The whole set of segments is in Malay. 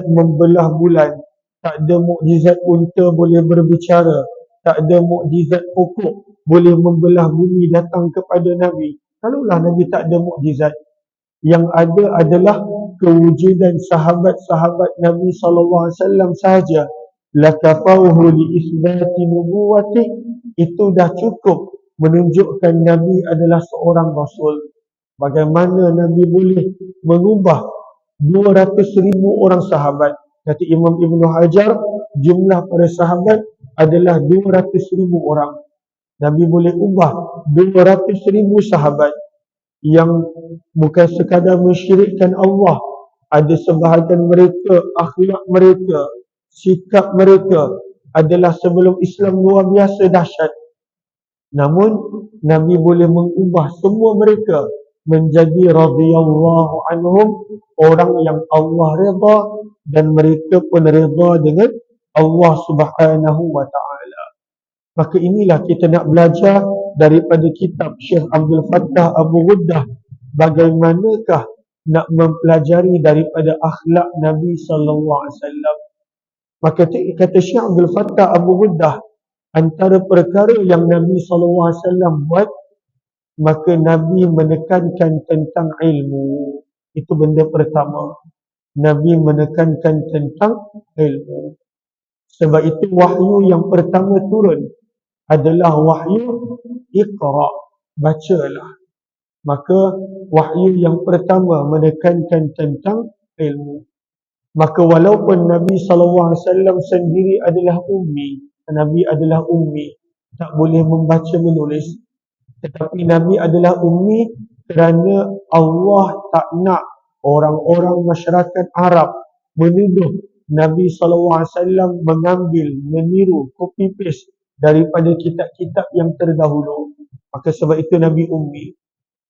membelah bulan, tak ada mukjizat unta boleh berbicara, tak ada mukjizat pokok boleh membelah bumi datang kepada Nabi. Kalaulah Nabi tak ada mukjizat, yang ada adalah kewujudan sahabat-sahabat Nabi SAW sahaja. Lakafauhu li isbati nubuwati, itu dah cukup menunjukkan Nabi adalah seorang Rasul. Bagaimana Nabi boleh mengubah 200,000 orang sahabat? Kata Imam Ibn Hajar, jumlah para sahabat adalah 200,000 orang. Nabi boleh ubah 200,000 sahabat yang bukan sekadar mensyirikkan Allah. Ada sebahagian mereka, akhlak mereka, sikap mereka adalah sebelum Islam luar biasa dahsyat. Namun Nabi boleh mengubah semua mereka menjadi radhiyallahu anhum, orang yang Allah redha dan mereka pun redha dengan Allah Subhanahu wa taala. Maka inilah kita nak belajar daripada kitab Syekh Abdul Fattah Abu Ghuddah, bagaimanakah nak mempelajari daripada akhlak Nabi sallallahu alaihi wasallam. Maka kata Syekh Abdul Fattah Abu Ghuddah, antara perkara yang Nabi sallallahu alaihi wasallam buat, maka Nabi menekankan tentang ilmu. Itu benda pertama. Nabi menekankan tentang ilmu. Sebab itu wahyu yang pertama turun adalah wahyu Iqra, bacalah. Maka wahyu yang pertama menekankan tentang ilmu. Maka walaupun Nabi SAW sendiri adalah ummi, Nabi adalah ummi, tak boleh membaca menulis, tetapi Nabi adalah ummi kerana Allah tak nak orang-orang masyarakat Arab menuduh Nabi SAW mengambil, meniru, copy paste daripada kitab-kitab yang terdahulu. Maka sebab itu Nabi ummi.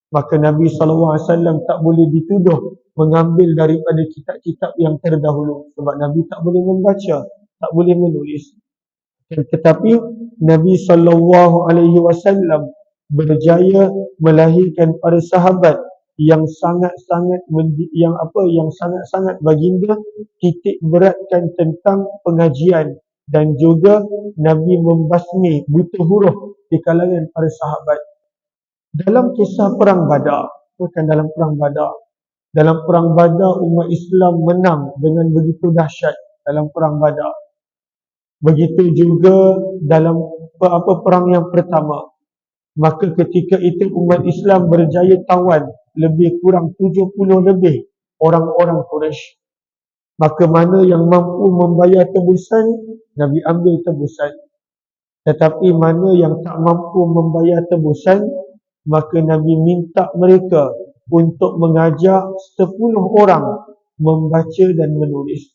Maka Nabi SAW tak boleh dituduh mengambil daripada kitab-kitab yang terdahulu, sebab Nabi tak boleh membaca, tak boleh menulis. Tetapi Nabi SAW berjaya melahirkan para sahabat yang sangat-sangat yang sangat-sangat baginda titik beratkan tentang pengajian, dan juga Nabi membasmi buta huruf di kalangan para sahabat. Dalam kisah perang Badar, bukan dalam perang Badar. Dalam perang Badar umat Islam menang dengan begitu dahsyat dalam perang Badar. Begitu juga dalam perang yang pertama. Maka ketika itu umat Islam berjaya tawan lebih kurang 70 lebih orang-orang Quraisy. Maka mana yang mampu membayar tebusan, Nabi ambil tebusan. Tetapi mana yang tak mampu membayar tebusan, maka Nabi minta mereka untuk mengajar 10 orang membaca dan menulis.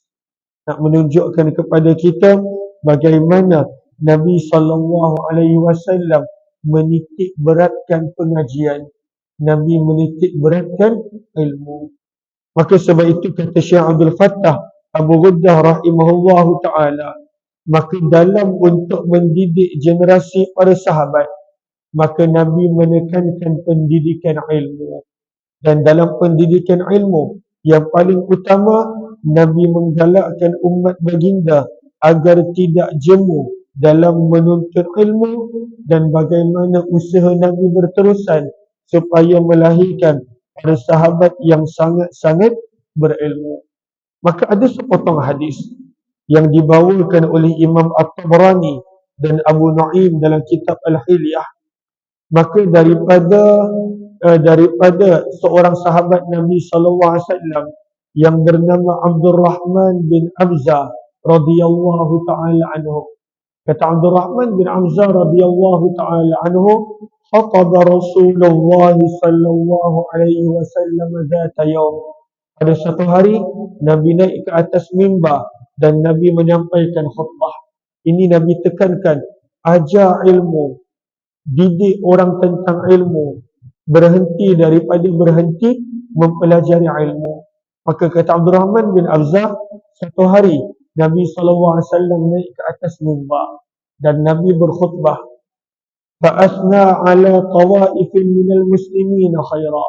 Nak menunjukkan kepada kita bagaimana Nabi SAW menitik beratkan pengajian. Nabi menitik beratkan ilmu. Maka sebab itu kata Syekh Abdul Fattah Abu Ghuddah rahimahullahu ta'ala, maka dalam untuk mendidik generasi para sahabat, maka Nabi menekankan pendidikan ilmu. Dan dalam pendidikan ilmu yang paling utama, Nabi menggalakkan umat baginda agar tidak jemu dalam menuntut ilmu, dan bagaimana usaha Nabi berterusan supaya melahirkan para sahabat yang sangat-sangat berilmu. Maka ada sepotong hadis yang dibawakan oleh Imam At-Tabrani dan Abu Nu'aim dalam kitab Al-Hilyah. Maka daripada seorang sahabat Nabi SAW yang bernama Abdul Rahman bin Amzah radhiyallahu ta'ala anhu. Kata Abdul Rahman bin Amzah radhiyallahu ta'ala anhu, khataba Rasulullah sallallahu alaihi wasallam dzata yaum. Pada satu hari Nabi naik ke atas mimbar dan Nabi menyampaikan khutbah. Ini Nabi tekankan, ajar ilmu, didik orang tentang ilmu, berhenti daripada berhenti mempelajari ilmu. Maka kata Abdul Rahman bin Amzah, satu hari Nabi SAW naik ke atas mimbar dan Nabi berkhutbah. Fa'asna ala tawaifin minal muslimin khaira.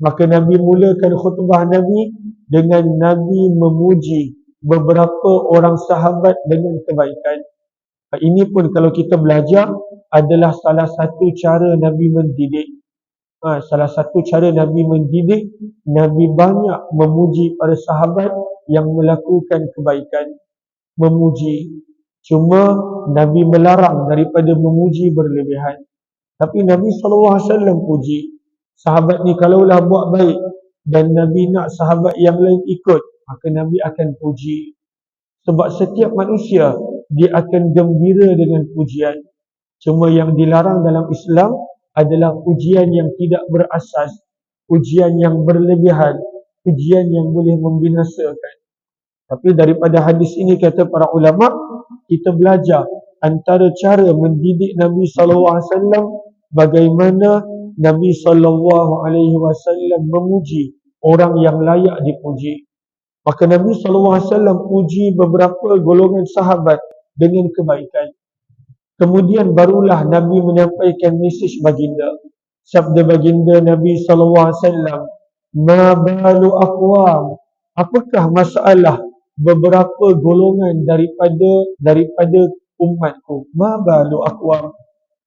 Maka Nabi mulakan khutbah Nabi dengan Nabi memuji beberapa orang sahabat dengan kebaikan. Ini pun kalau kita belajar adalah salah satu cara Nabi mendidik. Salah satu cara Nabi mendidik, Nabi banyak memuji para sahabat yang melakukan kebaikan. Memuji. Cuma Nabi melarang daripada memuji berlebihan. Tapi Nabi SAW puji. Sahabat ni kalaulah buat baik dan Nabi nak sahabat yang lain ikut, maka Nabi akan puji. Sebab setiap manusia dia akan gembira dengan pujian. Cuma yang dilarang dalam Islam adalah pujian yang tidak berasas, pujian yang berlebihan, pujian yang boleh membinasakan. Tapi daripada hadis ini kata para ulama, kita belajar antara cara mendidik Nabi SAW bagaimana Nabi SAW memuji orang yang layak dipuji. Maka Nabi SAW puji beberapa golongan sahabat dengan kebaikan. Kemudian barulah Nabi menyampaikan mesej baginda. Sabda baginda Nabi SAW, "Ma balu aqwam." Apakah masalah beberapa golongan daripada umatku? Ma balu aqwam.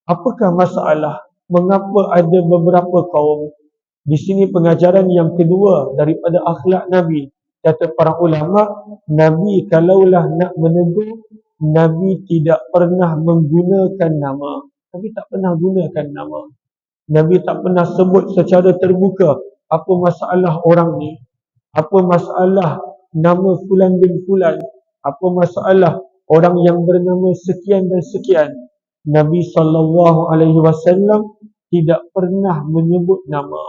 Apakah masalah? Mengapa ada beberapa kaum? Di sini pengajaran yang kedua daripada akhlak Nabi. Kata para ulama, Nabi kalaulah nak menegur, Nabi tidak pernah menggunakan nama. Nabi tak pernah gunakan nama. Nabi tak pernah sebut secara terbuka apa masalah orang ni, apa masalah nama fulan bin fulan, apa masalah orang yang bernama sekian dan sekian. Nabi SAW tidak pernah menyebut nama.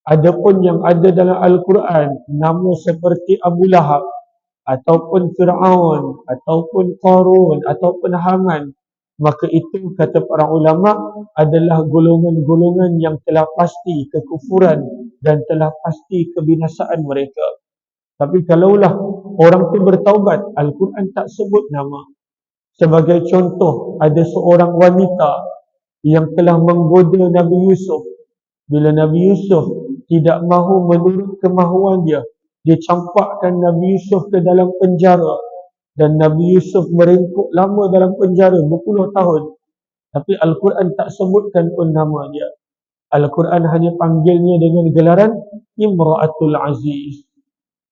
Adapun yang ada dalam Al-Quran, nama seperti Abu Lahab, ataupun Fir'aun, ataupun Qarun, ataupun Haman, maka itu kata para ulama adalah golongan-golongan yang telah pasti kekufuran dan telah pasti kebinasaan mereka. Tapi kalaulah orang tu bertaubat, Al-Quran tak sebut nama. Sebagai contoh, ada seorang wanita yang telah menggoda Nabi Yusuf. Bila Nabi Yusuf tidak mahu menurut kemahuan dia campakkan Nabi Yusuf ke dalam penjara. Dan Nabi Yusuf meringkuk lama dalam penjara, berpuluh tahun. Tapi Al-Quran tak sebutkan pun nama dia. Al-Quran hanya panggilnya dengan gelaran Imra'atul Aziz.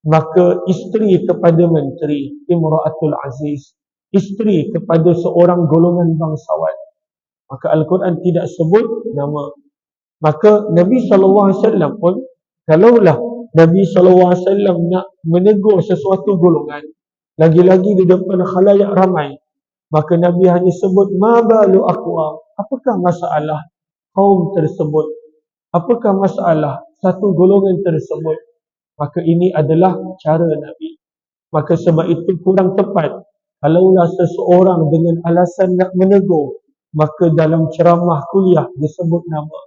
Maka isteri kepada menteri, Imra'atul Aziz. Isteri kepada seorang golongan bangsawan. Maka Al-Quran tidak sebut nama. Maka Nabi SAW pun, kalaulah Nabi SAW nak menegur sesuatu golongan, lagi-lagi di depan khalayak ramai, maka Nabi hanya sebut, "Ma balu aqwam." Apakah masalah kaum tersebut? Apakah masalah satu golongan tersebut? Maka ini adalah cara Nabi. Maka sebab itu kurang tepat kalaulah seseorang dengan alasan nak menegur, maka dalam ceramah kuliah disebut nama.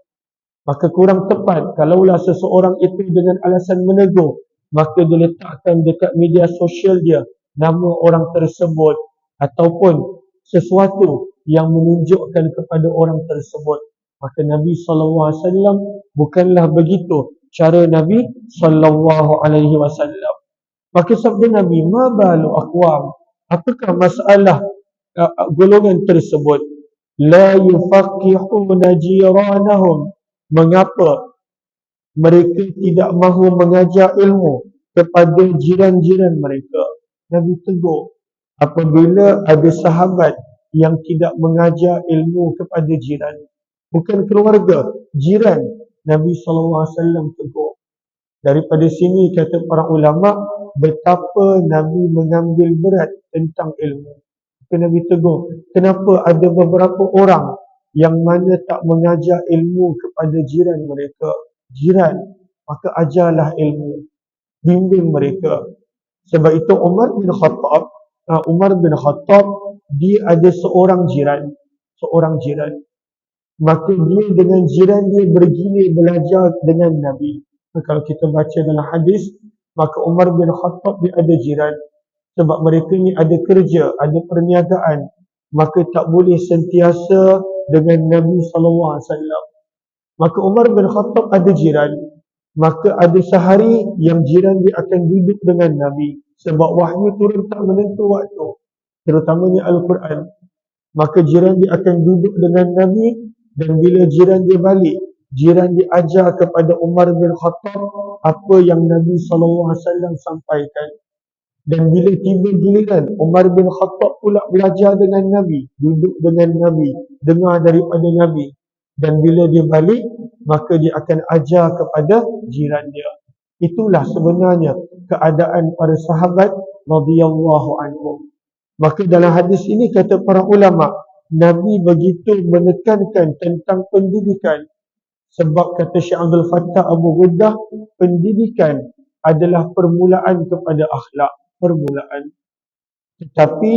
Maka kurang tepat kalaulah seseorang itu dengan alasan menegur, maka diletakkan dekat media sosial dia nama orang tersebut ataupun sesuatu yang menunjukkan kepada orang tersebut. Maka Nabi SAW bukanlah begitu cara Nabi SAW. Maka sabda Nabi, "Ma balu aqwam." Apakah masalah golongan tersebut? La yufaqihuna jiranahum. Mengapa mereka tidak mahu mengajar ilmu kepada jiran-jiran mereka? Nabi tegur apabila ada sahabat yang tidak mengajar ilmu kepada jiran, bukan keluarga, jiran, Nabi SAW tegur. Daripada sini kata para ulama betapa Nabi mengambil berat tentang ilmu. Nabi tegur, kenapa ada beberapa orang yang mana tak mengajar ilmu kepada jiran mereka? Jiran, maka ajarlah ilmu, bimbing mereka. Sebab itu Umar bin Khattab, dia ada seorang jiran. Maka dia dengan jiran dia bergilir belajar dengan Nabi. Kalau kita baca dalam hadis, maka Umar bin Khattab dia ada jiran. Sebab mereka ni ada kerja, ada perniagaan, maka tak boleh sentiasa dengan Nabi SAW. Maka Umar bin Khattab ada jiran. Maka ada sehari yang jiran dia akan duduk dengan Nabi. Sebab wahyu turun tak menentu waktu, terutamanya Al-Quran. Maka jiran dia akan duduk dengan Nabi, dan bila jiran dia balik, jiran dia ajar kepada Umar bin Khattab apa yang Nabi SAW sampaikan. Dan bila tiba giliran Umar bin Khattab pula belajar dengan Nabi, duduk dengan Nabi, dengar daripada Nabi, dan bila dia balik, maka dia akan ajar kepada jiran dia. Itulah sebenarnya keadaan para sahabat radhiyallahu anhum. Maka dalam hadis ini kata para ulama, Nabi begitu menekankan tentang pendidikan. Sebab kata Syekh Abdul Fattah Abu Ghuddah, pendidikan adalah permulaan kepada akhlak. Permulaan. Tetapi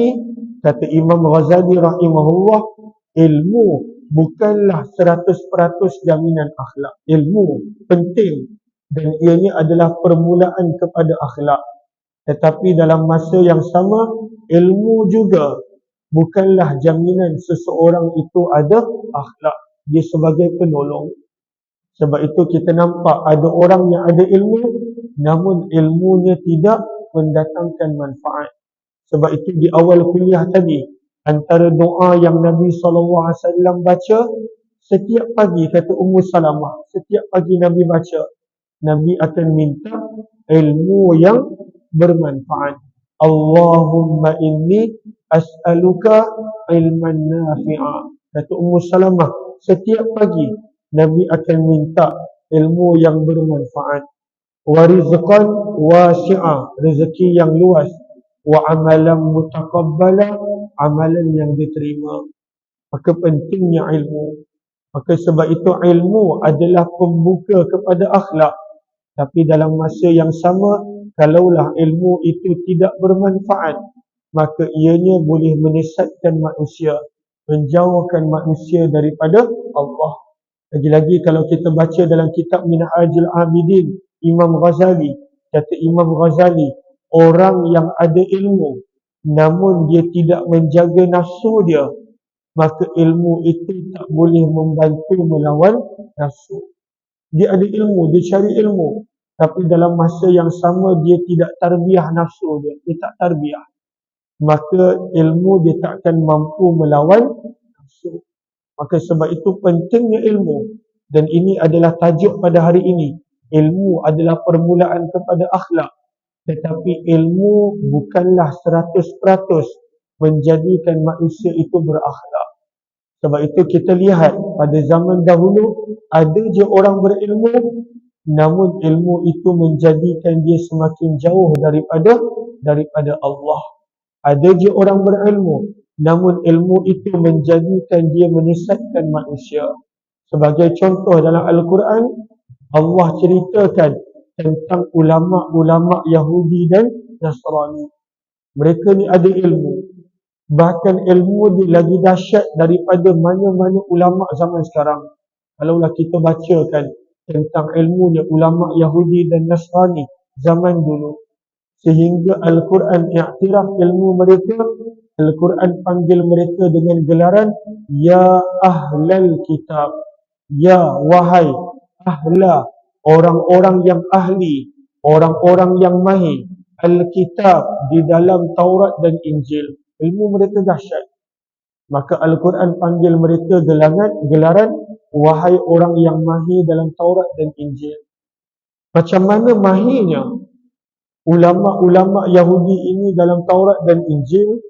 kata Imam Ghazali rahimahullah, ilmu bukanlah 100% jaminan akhlak. Ilmu penting dan ianya adalah permulaan kepada akhlak. Tetapi dalam masa yang sama, ilmu juga bukanlah jaminan seseorang itu ada akhlak. Dia sebagai penolong. Sebab itu kita nampak ada orang yang ada ilmu, namun ilmunya tidak mendatangkan manfaat. Sebab itu di awal kuliah tadi, antara doa yang Nabi SAW baca setiap pagi, kata Ummu Salamah, setiap pagi Nabi baca, Nabi akan minta ilmu yang bermanfaat. Allahumma inni as'aluka ilman nafi'a. Kata Ummu Salamah, setiap pagi Nabi akan minta ilmu yang bermanfaat. Wa rizqan wasi'a, rezeki yang luas. Wa amalan mutaqabbala, amalan yang diterima. Maka pentingnya ilmu. Maka sebab itu ilmu adalah pembuka kepada akhlak. Tapi dalam masa yang sama, kalaulah ilmu itu tidak bermanfaat, maka ianya boleh menyesatkan manusia, menjauhkan manusia daripada Allah. Lagi-lagi kalau kita baca dalam kitab Minhajul Abidin, Imam Ghazali, kata Imam Ghazali, orang yang ada ilmu namun dia tidak menjaga nafsu dia, maka ilmu itu tak boleh membantu melawan nafsu. Dia ada ilmu, dia cari ilmu, tapi dalam masa yang sama dia tidak tarbiyah nafsu dia, dia tak tarbiyah, maka ilmu dia tak akan mampu melawan nafsu. Maka sebab itu pentingnya ilmu. Dan ini adalah tajuk pada hari ini. Ilmu adalah permulaan kepada akhlak. Tetapi ilmu bukanlah 100% menjadikan manusia itu berakhlak. Sebab itu kita lihat pada zaman dahulu, ada je orang berilmu, namun ilmu itu menjadikan dia semakin jauh daripada Allah. Ada je orang berilmu, namun ilmu itu menjadikan dia menyesatkan manusia. Sebagai contoh dalam Al-Quran, Allah ceritakan tentang ulama-ulama Yahudi dan Nasrani. Mereka ni ada ilmu. Bahkan ilmu dia lagi dahsyat daripada mana-mana ulama zaman sekarang. Kalaulah kita bacakan tentang ilmunya ulama Yahudi dan Nasrani zaman dulu, sehingga Al-Quran i'tiraf ilmu mereka. Al-Quran panggil mereka dengan gelaran Ya Ahlal Kitab, ya wahai ahla, orang-orang yang ahli, orang-orang yang mahir Al-Kitab, di dalam Taurat dan Injil. Ilmu mereka dahsyat. Maka Al-Quran panggil mereka gelaran wahai orang yang mahir dalam Taurat dan Injil. Macam mana mahirnya ulama-ulama Yahudi ini dalam Taurat dan Injil?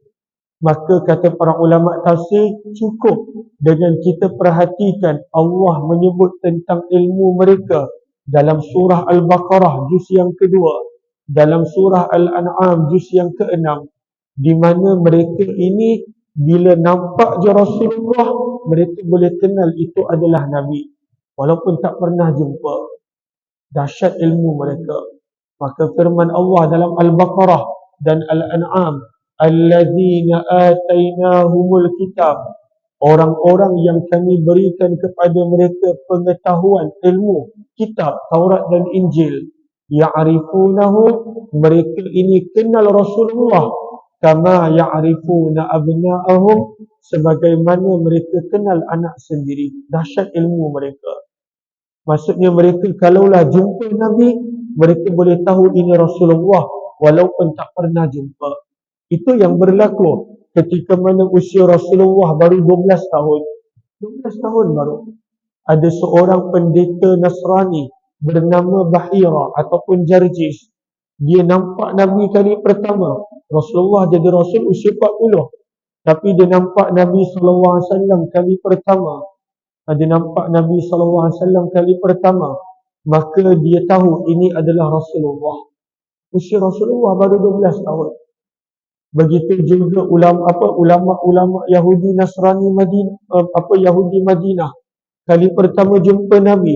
Maka kata para ulama tafsir, cukup dengan kita perhatikan Allah menyebut tentang ilmu mereka dalam surah Al-Baqarah juz yang kedua, dalam surah Al-An'am juz yang ke-6, di mana mereka ini bila nampak je Rasulullah, mereka boleh kenal itu adalah Nabi walaupun tak pernah jumpa. Dahsyat ilmu mereka. Maka firman Allah dalam Al-Baqarah dan Al-An'am, allazina atainahumul kitab, orang-orang yang kami berikan kepada mereka pengetahuan ilmu kitab Taurat dan Injil, ya'rifunahu, mereka ini kenal Rasulullah, kama ya'rifuna abna'ahum, sebagaimana mereka kenal anak sendiri. Dahsyat ilmu mereka. Maksudnya mereka kalaulah jumpa Nabi, mereka boleh tahu ini Rasulullah walaupun tak pernah jumpa. Itu yang berlaku ketika mana usia Rasulullah baru 12 tahun. 12 tahun baru. Ada seorang pendeta Nasrani bernama Bahira ataupun Jarjis. Dia nampak Nabi kali pertama. Rasulullah jadi Rasul usia 40. Tapi dia nampak Nabi SAW kali pertama. Dia nampak Nabi SAW kali pertama. Maka dia tahu ini adalah Rasulullah. Usia Rasulullah baru 12 tahun. Begitu juga ulama-ulama Yahudi Nasrani Madinah, Yahudi Madinah. Kali pertama jumpa Nabi,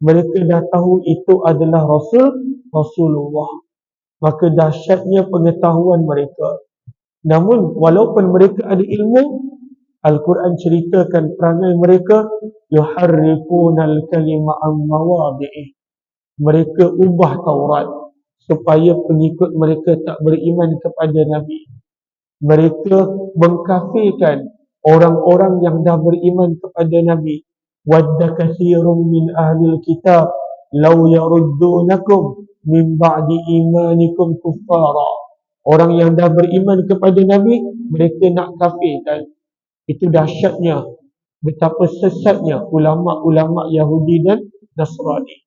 mereka dah tahu itu adalah Rasulullah. Maka dahsyatnya pengetahuan mereka. Namun walaupun mereka ada ilmu, Al-Quran ceritakan perangai mereka, yuharrifunal kalima an mawadhi'i. Mereka ubah Taurat supaya pengikut mereka tak beriman kepada Nabi. Mereka mengkafirkan orang-orang yang dah beriman kepada Nabi. Wadda katsirun min ahlil kitab law yaruddunakum min ba'di imanikum kuffara. Orang yang dah beriman kepada Nabi, mereka nak kafirkan. Itu dahsyatnya, betapa sesatnya ulama-ulama Yahudi dan Nasrani.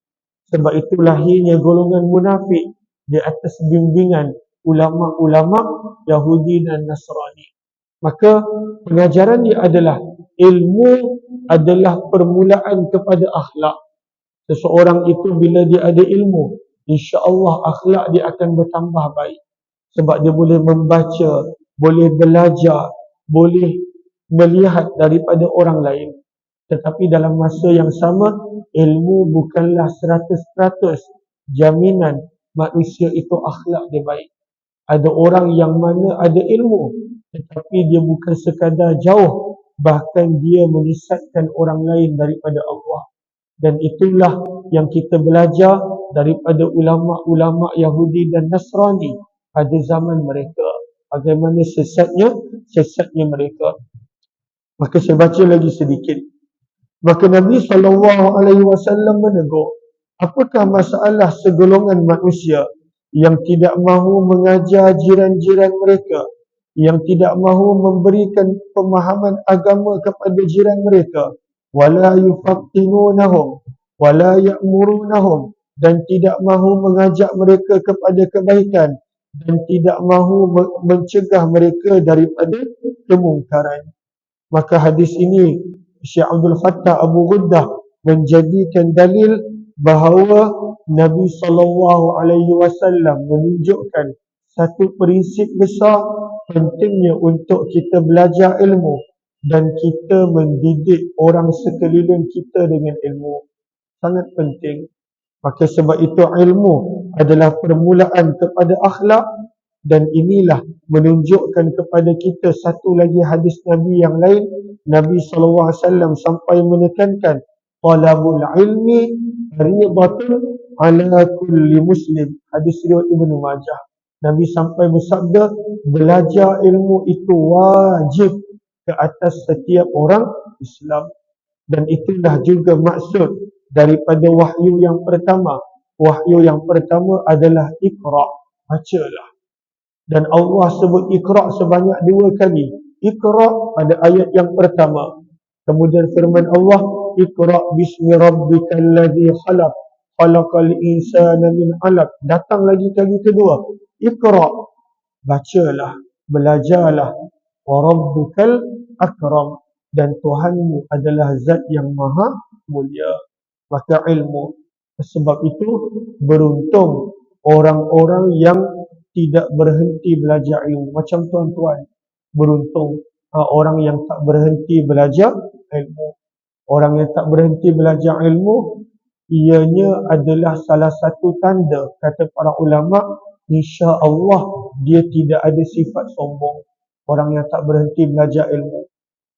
Sebab itu lahirnya golongan munafik di atas bimbingan ulama-ulama Yahudi dan Nasrani. Maka pengajaran dia adalah ilmu adalah permulaan kepada akhlak. Seseorang itu bila dia ada ilmu, insya-Allah akhlak dia akan bertambah baik. Sebab dia boleh membaca, boleh belajar, boleh melihat daripada orang lain. Tetapi dalam masa yang sama, ilmu bukanlah 100% jaminan manusia itu akhlak dia baik. Ada orang yang mana ada ilmu, tetapi dia bukan sekadar jauh, bahkan dia menyesatkan orang lain daripada Allah. Dan itulah yang kita belajar daripada ulama-ulama Yahudi dan Nasrani pada zaman mereka. Bagaimana sesatnya mereka. Maka saya baca lagi sedikit. Maka Nabi SAW menegur, apakah masalah segolongan manusia yang tidak mahu mengajar jiran-jiran mereka, yang tidak mahu memberikan pemahaman agama kepada jiran mereka, wala yufattinunahum wala ya'murunahum, dan tidak mahu mengajak mereka kepada kebaikan dan tidak mahu mencegah mereka daripada kemungkaran. Maka hadis ini Syekh Abdul Fattah Abu Ghuddah menjadikan dalil bahawa Nabi SAW menunjukkan satu prinsip besar, pentingnya untuk kita belajar ilmu dan kita mendidik orang sekeliling kita dengan ilmu. Sangat penting. Maka sebab itu ilmu adalah permulaan kepada akhlak. Dan inilah menunjukkan kepada kita satu lagi hadis Nabi yang lain. Nabi SAW sampai menekankan talabul ilmi fariidatun ala kulli muslim. Hadis riwayat Ibnu Majah. Nabi sampai bersabda, belajar ilmu itu wajib ke atas setiap orang Islam. Dan itulah juga maksud daripada wahyu yang pertama. Wahyu yang pertama adalah Iqra, bacalah. Dan Allah sebut Iqra sebanyak 2 kali. Iqra pada ayat yang pertama. Kemudian firman Allah, Iqra bismi rabbikal ladzi khalaq, khalaqal insana min 'alaq. Datang lagi kali kedua. Iqra, bacalah, belajarlah. Wa rabbukal akram, dan Tuhanmu adalah zat yang maha mulia. Maka ilmu. Sebab itu beruntung orang-orang yang tidak berhenti belajar ilmu. Macam tuan-tuan, beruntung orang yang tak berhenti belajar ilmu. Orang yang tak berhenti belajar ilmu, ianya adalah salah satu tanda, kata para ulama, insya-Allah dia tidak ada sifat sombong. Orang yang tak berhenti belajar ilmu.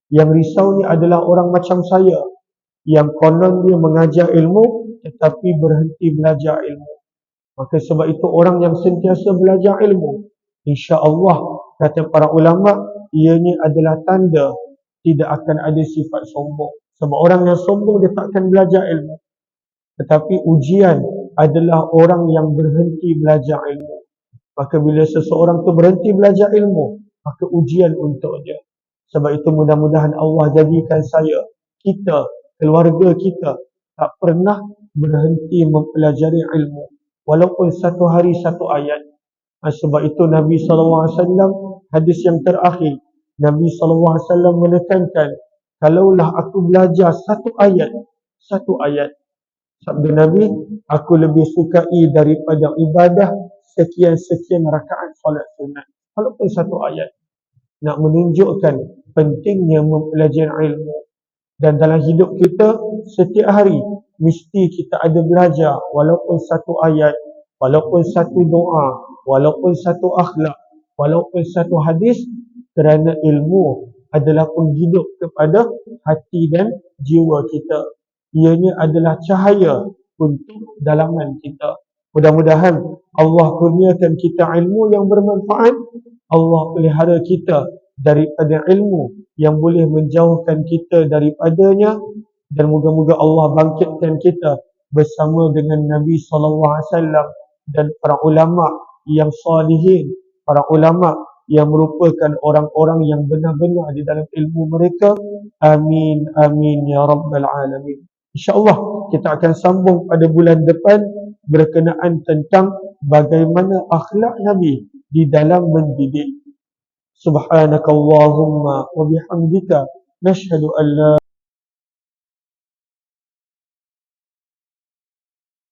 Yang risau ni adalah orang macam saya, yang konon dia mengajar ilmu tetapi berhenti belajar ilmu. Maka sebab itu orang yang sentiasa belajar ilmu, insya-Allah kata para ulama, ianya adalah tanda tidak akan ada sifat sombong. Sebab orang yang sombong dia tak akan belajar ilmu. Tetapi ujian adalah orang yang berhenti belajar ilmu. Maka bila seseorang tu berhenti belajar ilmu, maka ujian untuk dia. Sebab itu mudah-mudahan Allah jadikan saya, kita, keluarga kita tak pernah berhenti mempelajari ilmu. Walaupun satu hari satu ayat. Sebab itu Nabi SAW, hadis yang terakhir, Nabi SAW menekankan, kalaulah aku belajar satu ayat, sabda Nabi, aku lebih sukai daripada ibadah sekian-sekian rakaat solat sunat. Walaupun satu ayat. Nak menunjukkan pentingnya mempelajari ilmu. Dan dalam hidup kita, setiap hari, mesti kita ada belajar. Walaupun satu ayat, walaupun satu doa, walaupun satu akhlak, walaupun satu hadis. Kerana ilmu adalah penghidup kepada hati dan jiwa kita. Ianya adalah cahaya untuk dalaman kita. Mudah-mudahan Allah kurniakan kita ilmu yang bermanfaat. Allah pelihara kita daripada ilmu yang boleh menjauhkan kita daripadanya. Dan moga-moga Allah bangkitkan kita bersama dengan Nabi SAW dan para ulama yang salihin, para ulama yang merupakan orang-orang yang benar-benar di dalam ilmu mereka. Amin, amin ya rabbal alamin. InsyaAllah kita akan sambung pada bulan depan berkenaan tentang bagaimana akhlak Nabi di dalam mendidik. Subhanakallahumma wa bihamdika nashhadu an la